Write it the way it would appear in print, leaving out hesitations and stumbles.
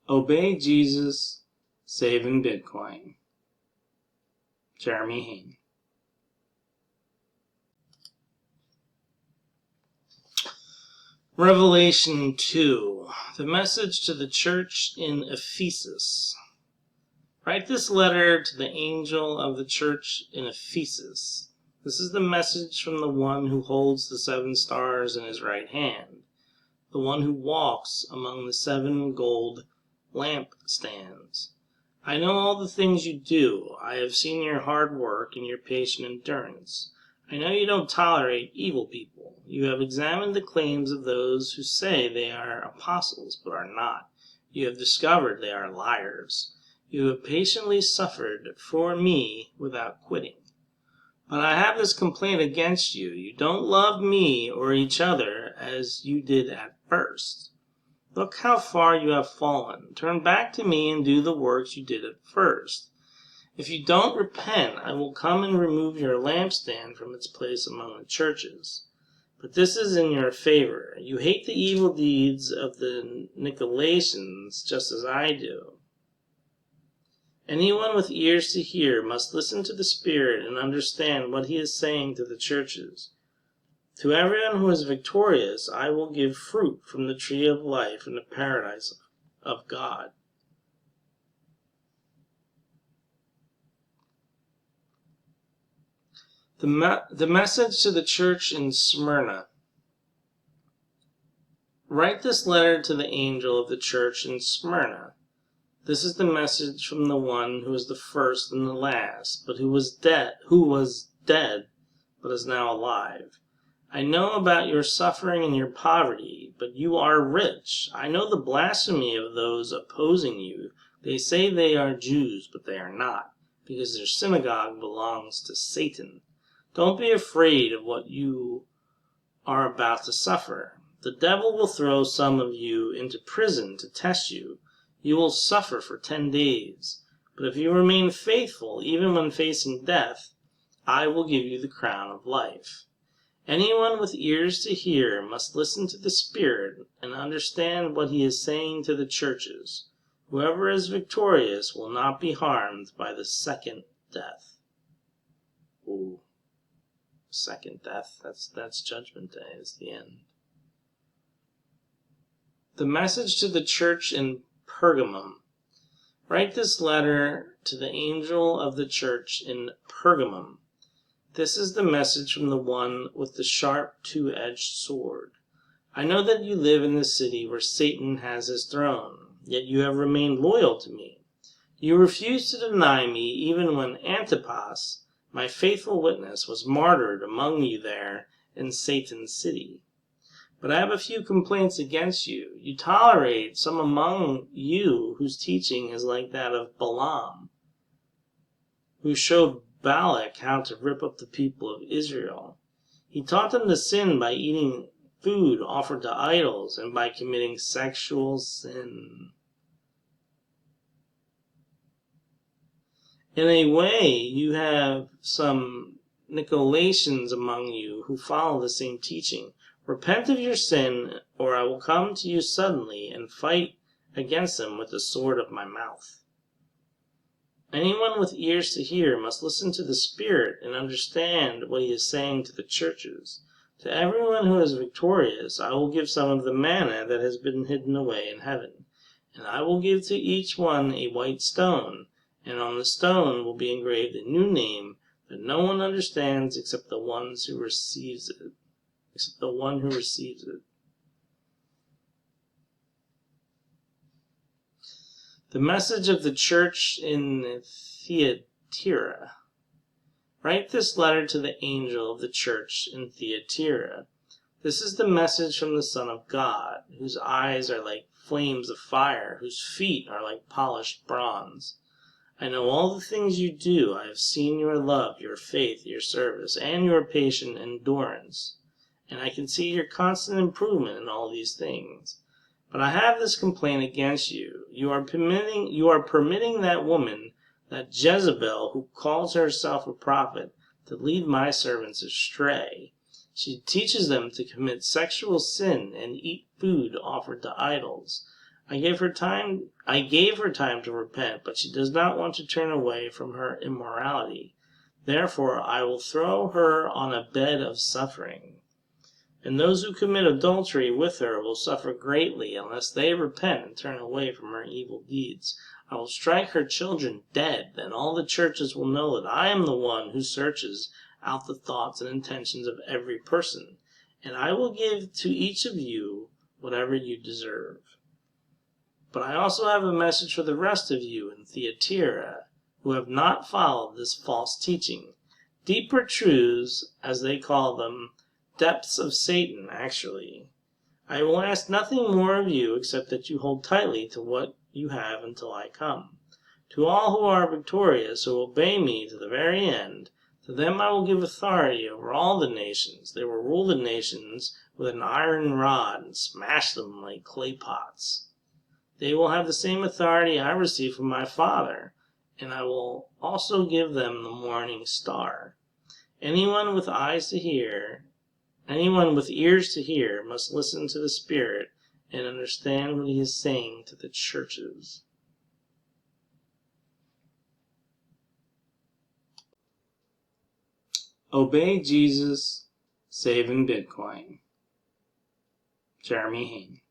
Obey Jesus, saving Bitcoin. Jeremy Hain. Revelation 2. The message to the church in Ephesus. Write this letter to the angel of the church in Ephesus. This is the message from the one who holds the 7 stars in his right hand, the one who walks among the 7 gold lampstands. I know all the things you do. I have seen your hard work and your patient endurance. I know you don't tolerate evil people. You have examined the claims of those who say they are apostles but are not. You have discovered they are liars. You have patiently suffered for me without quitting. But I have this complaint against you. You don't love me or each other as you did at first. Look how far you have fallen. Turn back to me and do the works you did at first. If you don't repent, I will come and remove your lampstand from its place among the churches. But this is in your favor. You hate the evil deeds of the Nicolaitans just as I do. Anyone with ears to hear must listen to the Spirit and understand what he is saying to the churches. To everyone who is victorious, I will give fruit from the tree of life in the paradise of God. The message to the church in Smyrna. Write this letter to the angel of the church in Smyrna. This is the message from the one who is the first and the last, but who was dead, but is now alive. I know about your suffering and your poverty, but you are rich. I know the blasphemy of those opposing you. They say they are Jews, but they are not, because their synagogue belongs to Satan. Don't be afraid of what you are about to suffer. The devil will throw some of you into prison to test you. You will suffer for 10 days. But if you remain faithful, even when facing death, I will give you the crown of life. Anyone with ears to hear must listen to the Spirit and understand what he is saying to the churches. Whoever is victorious will not be harmed by the second death. Ooh. Second death, that's Judgment Day, is the end. The message to the church in Pergamum. Write this letter to the angel of the church in Pergamum. This is the message from the one with the sharp 2-edged sword. I know that you live in the city where Satan has his throne, yet you have remained loyal to me. You refused to deny me even when Antipas, my faithful witness, was martyred among you there in Satan's city. But I have a few complaints against you. You tolerate some among you whose teaching is like that of Balaam, who showed Balak how to rip up the people of Israel. He taught them to sin by eating food offered to idols and by committing sexual sin. In a way, you have some Nicolaitans among you who follow the same teaching. Repent of your sin, or I will come to you suddenly and fight against them with the sword of my mouth. Anyone with ears to hear must listen to the Spirit and understand what he is saying to the churches. To everyone who is victorious, I will give some of the manna that has been hidden away in heaven. And I will give to each one a white stone, and on the stone will be engraved a new name that no one understands except the one who receives it. The message of the church in Thyatira. Write this letter to the angel of the church in Thyatira. This is the message from the Son of God, whose eyes are like flames of fire, whose feet are like polished bronze. I know all the things you do. I have seen your love, your faith, your service, and your patient endurance. And I can see your constant improvement in all these things. But I have this complaint against you. You are permitting that woman, that Jezebel, who calls herself a prophet, to lead my servants astray. She teaches them to commit sexual sin and eat food offered to idols. I gave her time to repent, but she does not want to turn away from her immorality. Therefore I will throw her on a bed of suffering. And those who commit adultery with her will suffer greatly unless they repent and turn away from her evil deeds. I will strike her children dead, then all the churches will know that I am the one who searches out the thoughts and intentions of every person, and I will give to each of you whatever you deserve. But I also have a message for the rest of you in Thyatira, who have not followed this false teaching. Deeper truths, as they call them, depths of Satan, actually. I will ask nothing more of you except that you hold tightly to what you have until I come. To all who are victorious, who obey me to the very end, to them I will give authority over all the nations. They will rule the nations with an iron rod and smash them like clay pots. They will have the same authority I received from my Father, and I will also give them the morning star. Anyone with ears to hear must listen to the Spirit and understand what he is saying to the churches. Obey Jesus, saving Bitcoin. Jeremy Hayne.